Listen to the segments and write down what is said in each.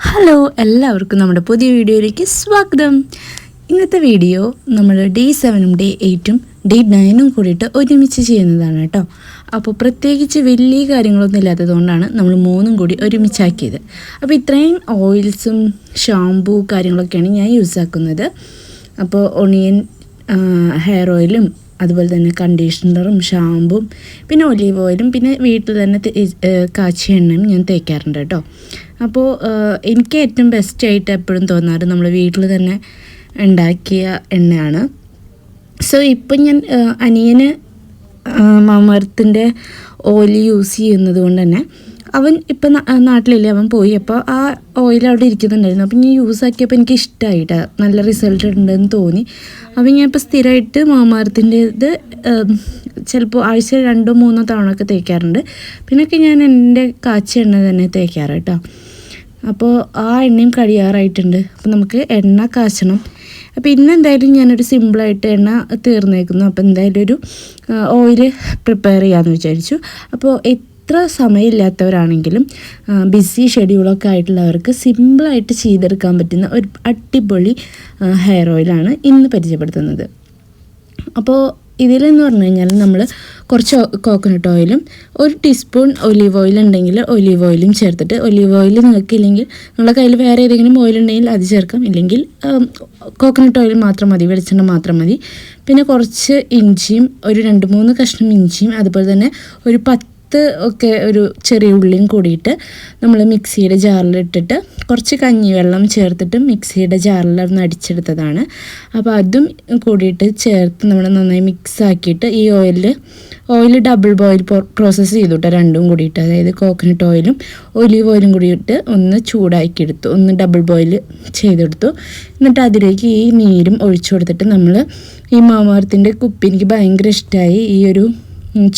Hello, എല്ലാവർക്കും നമ്മുടെ പുതിയ വീഡിയോയിലേക്ക് സ്വാഗതം. ഇന്നത്തെ വീഡിയോ നമ്മൾ ഡേ 7ഉം ഡേ 8ഉം ഡേ 9ഉം കൂടിയിട്ട് ഒരുമിച്ച് ചെയ്യുന്നതാണ് കേട്ടോ. അപ്പോൾ പ്രത്യേകിച്ച് വലിയ കാര്യങ്ങളൊന്നും ഇല്ലാത്തതുകൊണ്ടാണ് നമ്മൾ 3ഉം കൂടി ഒരുമിച്ചാക്കിയത്. അപ്പോൾ ഇത്രയും ഓയിൽസും ഷാമ്പൂ കാര്യങ്ങളൊക്കെയാണ് ഞാൻ യൂസ് ആക്കുന്നത്. അപ്പോൾ ഒണിയൻ ഹെയർ ഓയിലും അതുപോലെ തന്നെ കണ്ടീഷണറും ഷാമ്പും പിന്നെ ഒലീവ് ഓയിലും പിന്നെ വീട്ടിൽ തന്നെ കാച്ചിയ എണ്ണയും ഞാൻ തേക്കാറുണ്ട് കേട്ടോ. അപ്പോൾ എനിക്ക് ഏറ്റവും ബെസ്റ്റായിട്ട് എപ്പോഴും തോന്നാറ് നമ്മൾ വീട്ടിൽ തന്നെ ഉണ്ടാക്കിയ എണ്ണയാണ്. സോ ഇപ്പം ഞാൻ അനിയന് മാമർത്തിൻ്റെ ഓയിൽ യൂസ് ചെയ്യുന്നത് കൊണ്ട് തന്നെ അവൻ ഇപ്പം നാട്ടിലില്ലേ, അവൻ പോയി. അപ്പോൾ ആ ഓയിൽ അവിടെ ഇരിക്കുന്നുണ്ടായിരുന്നു. അപ്പം ഞാൻ യൂസ് ആക്കിയപ്പോൾ എനിക്ക് ഇഷ്ടമായിട്ട് നല്ല റിസൾട്ട് ഉണ്ടെന്ന് തോന്നി. അപ്പം ഞാൻ ഇപ്പോൾ സ്ഥിരമായിട്ട് മാമർത്തിൻ്റേത് ചിലപ്പോൾ ആഴ്ച 2-3 തവണ ഒക്കെ തേക്കാറുണ്ട്. പിന്നൊക്കെ ഞാൻ എൻ്റെ കാച്ചിയ എണ്ണ തന്നെ തേക്കാറ് കേട്ടോ. അപ്പോൾ ആ എണ്ണയും കഴിയാറായിട്ടുണ്ട്. അപ്പോൾ നമുക്ക് എണ്ണ കാച്ചണം. അപ്പോൾ ഇന്ന് എന്തായാലും ഞാനൊരു സിമ്പിളായിട്ട് എണ്ണ തീർന്നേക്കുന്നു. അപ്പോൾ എന്തായാലും ഒരു ഓയിൽ പ്രിപ്പയർ ചെയ്യാമെന്ന് വിചാരിച്ചു. അപ്പോൾ എത്ര സമയമില്ലാത്തവരാണെങ്കിലും ബിസി ഷെഡ്യൂളൊക്കെ ആയിട്ടുള്ളവർക്ക് സിമ്പിളായിട്ട് ചെയ്തെടുക്കാൻ പറ്റുന്ന ഒരു അടിപൊളി ഹെയർ ഓയിലാണ് ഇന്ന് പരിചയപ്പെടുത്തുന്നത്. അപ്പോൾ ഇതിലെന്ന് പറഞ്ഞു കഴിഞ്ഞാൽ നമ്മൾ കുറച്ച് കോക്കനട്ട് ഓയിലും 1 ടീസ്പൂൺ ഒലീവ് ഓയിൽ ഉണ്ടെങ്കിൽ ഒലീവ് ഓയിലും ചേർത്തിട്ട്, ഒലീവ് ഓയിൽ നിങ്ങൾക്കില്ലെങ്കിൽ നിങ്ങളുടെ കയ്യിൽ വേറെ ഏതെങ്കിലും ഓയിൽ ഉണ്ടെങ്കിൽ അത് ചേർക്കാം, ഇല്ലെങ്കിൽ കോക്കനട്ട് ഓയിൽ മാത്രം മതി, വെളിച്ചെണ്ണ മാത്രം മതി. പിന്നെ കുറച്ച് ഇഞ്ചിയും, ഒരു 2-3 കഷ്ണം ഇഞ്ചിയും, അതുപോലെ തന്നെ ഒരു 10 ഒക്കെ ഒരു ചെറിയ ഉള്ളിയും കൂടിയിട്ട് നമ്മൾ മിക്സിയുടെ ജാറിലിട്ടിട്ട് കുറച്ച് കഞ്ഞിവെള്ളം ചേർത്തിട്ട് മിക്സിയുടെ ജാറിൽ ഒന്ന് അടിച്ചെടുത്തതാണ്. അപ്പോൾ അതും കൂടിയിട്ട് ചേർത്ത് നമ്മൾ നന്നായി മിക്സ് ആക്കിയിട്ട് ഈ ഓയിൽ ഡബിൾ ബോയിൽ പ്രോസസ്സ് ചെയ്തു കേട്ടോ, രണ്ടും കൂടിയിട്ട്. അതായത് കോക്കനട്ട് ഓയിലും ഒലീവ് ഓയിലും കൂടിയിട്ട് ഒന്ന് ചൂടാക്കിയെടുത്തു, ഒന്ന് ഡബിൾ ബോയിൽ ചെയ്തെടുത്തു. എന്നിട്ട് അതിലേക്ക് ഈ നീരും ഒഴിച്ചു കൊടുത്തിട്ട് നമ്മൾ ഈ മാമർത്തിൻ്റെ കുപ്പി എനിക്ക് ഭയങ്കര ഇഷ്ടമായി. ഈ ഒരു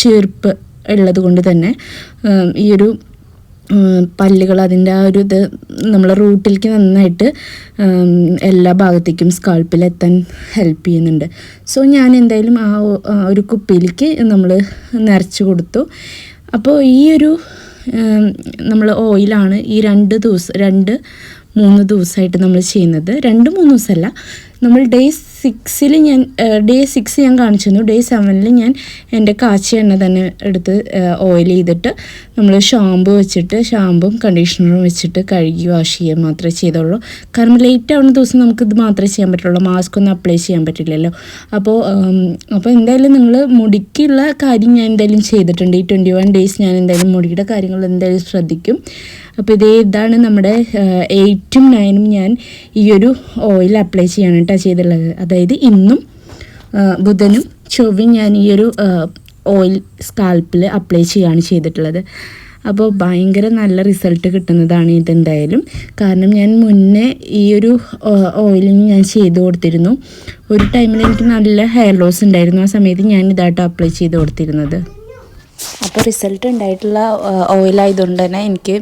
ചീർപ്പ് ഉള്ളത് കൊണ്ട് തന്നെ ഈ ഒരു പല്ലുകൾ അതിൻ്റെ ആ ഒരു ഇത് നമ്മളെ റൂട്ടിലേക്ക് നന്നായിട്ട് എല്ലാ ഭാഗത്തേക്കും സ്കാൾപ്പിലെത്താൻ ഹെൽപ്പ് ചെയ്യുന്നുണ്ട്. സോ ഞാൻ എന്തായാലും ആ ഒരു കുപ്പിയിലേക്ക് നമ്മൾ നിറച്ച് കൊടുത്തു. അപ്പോൾ ഈ ഒരു നമ്മൾ ഓയിലാണ് ഈ 2-3 ദിവസമായിട്ട് നമ്മൾ ചെയ്യുന്നത്. 2-3 ദിവസമല്ല, നമ്മൾ ഡേ 6 ഞാൻ കാണിച്ചു തന്നു. ഡേ 7 ഞാൻ എൻ്റെ കാച്ചിയ എണ്ണ തന്നെ എടുത്ത് ഓയിൽ ചെയ്തിട്ട് നമ്മൾ ഷാമ്പും കണ്ടീഷണറും വെച്ചിട്ട് കഴുകി വാഷ് ചെയ്യുക മാത്രമേ ചെയ്തുള്ളൂ. കാരണം ലേറ്റ് ആവുന്ന ദിവസം നമുക്കിത് മാത്രമേ ചെയ്യാൻ പറ്റുള്ളൂ, മാസ്ക് ഒന്നും അപ്ലൈ ചെയ്യാൻ പറ്റില്ലല്ലോ. അപ്പോൾ എന്തായാലും നിങ്ങൾ മുടിക്കുള്ള കാര്യം ഞാൻ എന്തായാലും ചെയ്തിട്ടുണ്ട്. ഈ 21 ഡേയ്സ് ഞാൻ എന്തായാലും മുടിയുടെ കാര്യങ്ങൾ എന്തായാലും ശ്രദ്ധിക്കും. അപ്പോൾ ഇതാണ് നമ്മുടെ 8ഉം 9ഉം ഞാൻ ഈ ഒരു ഓയിൽ അപ്ലൈ ചെയ്യാണ് കേട്ടോ ചെയ്തിട്ടുള്ളത്. അതായത് ഇന്നും ബുധനും ചൊവ്വയും ഞാൻ ഈ ഒരു ഓയിൽ സ്കാൽപ്പിൽ അപ്ലൈ ചെയ്യുകയാണ് ചെയ്തിട്ടുള്ളത്. അപ്പോൾ ഭയങ്കര നല്ല റിസൾട്ട് കിട്ടുന്നതാണ് ഇതെന്തായാലും. കാരണം ഞാൻ മുന്നേ ഈ ഒരു ഓയിലിന് ഞാൻ ചെയ്ത് കൊടുത്തിരുന്നു. ഒരു ടൈമിൽ എനിക്ക് നല്ല ഹെയർ ലോസ് ഉണ്ടായിരുന്നു. ആ സമയത്ത് ഞാൻ ഇതായിട്ട് അപ്ലൈ ചെയ്ത് കൊടുത്തിരുന്നത്. അപ്പോൾ റിസൾട്ട് ഉണ്ടായിട്ടുള്ള ഓയിലായതുകൊണ്ട് തന്നെ എനിക്ക്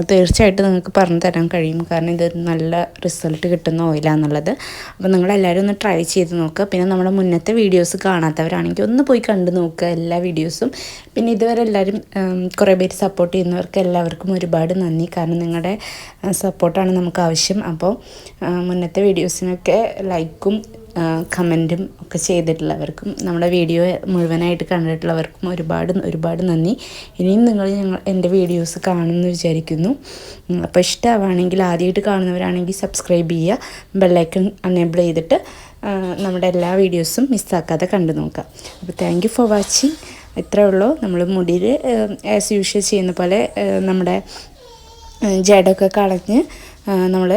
തീർച്ചയായിട്ടും നിങ്ങൾക്ക് പറഞ്ഞു തരാൻ കഴിയും. കാരണം ഇത് നല്ല റിസൾട്ട് കിട്ടുന്ന ഓയിലാണെന്നുള്ളത്. അപ്പോൾ നിങ്ങളെല്ലാവരും ഒന്ന് ട്രൈ ചെയ്ത് നോക്കുക. പിന്നെ നമ്മുടെ മുന്നത്തെ വീഡിയോസ് കാണാത്തവരാണെങ്കിൽ ഒന്ന് പോയി കണ്ടു നോക്കുക എല്ലാ വീഡിയോസും. പിന്നെ ഇതുവരെ എല്ലാവരും കുറേ പേര് സപ്പോർട്ട് ചെയ്യുന്നവർക്ക് എല്ലാവർക്കും ഒരുപാട് നന്ദി. കാരണം നിങ്ങളുടെ സപ്പോർട്ടാണ് നമുക്ക് ആവശ്യം. അപ്പോൾ മുന്നത്തെ വീഡിയോസിനൊക്കെ ലൈക്കും കമൻറ്റും ഒക്കെ ചെയ്തിട്ടുള്ളവർക്കും നമ്മുടെ വീഡിയോ മുഴുവനായിട്ട് കണ്ടിട്ടുള്ളവർക്കും ഒരുപാട് നന്ദി. ഇനിയും നിങ്ങൾ എൻ്റെ വീഡിയോസ് കാണുമെന്ന് വിചാരിക്കുന്നു. അപ്പോൾ ഇഷ്ടമാണെങ്കിൽ, ആദ്യമായിട്ട് കാണുന്നവരാണെങ്കിൽ സബ്സ്ക്രൈബ് ചെയ്യുക, ബെല്ലൈക്കൺ അനേബിൾ ചെയ്തിട്ട് നമ്മുടെ എല്ലാ വീഡിയോസും മിസ്സാക്കാതെ കണ്ടു നോക്കുക. അപ്പോൾ താങ്ക് യു ഫോർ വാച്ചിങ്. ഇത്രയേ ഉള്ളൂ. നമ്മൾ മുടിയിൽ ആസ് യൂഷ്വൽ ചെയ്യുന്ന പോലെ നമ്മുടെ ജടയൊക്കെ കളഞ്ഞ് നമ്മൾ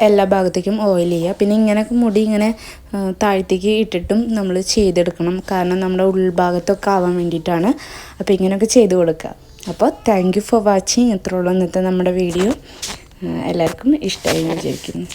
എല്ലാ ഭാഗത്തേക്കും ഓയിൽ ചെയ്യുക. പിന്നെ ഇങ്ങനെയൊക്കെ മുടി ഇങ്ങനെ താഴത്തേക്ക് ഇട്ടിട്ടും നമ്മൾ ചെയ്തെടുക്കണം. കാരണം നമ്മുടെ ഉൾഭാഗത്തൊക്കെ ആവാൻ വേണ്ടിയിട്ടാണ്. അപ്പോൾ ഇങ്ങനെയൊക്കെ ചെയ്ത് കൊടുക്കുക. അപ്പോൾ താങ്ക് യു ഫോർ വാച്ചിങ്. ഇത്രയുള്ള ഇന്നത്തെ നമ്മുടെ വീഡിയോ എല്ലാവർക്കും ഇഷ്ടമായി എന്ന് വിചാരിക്കുന്നു.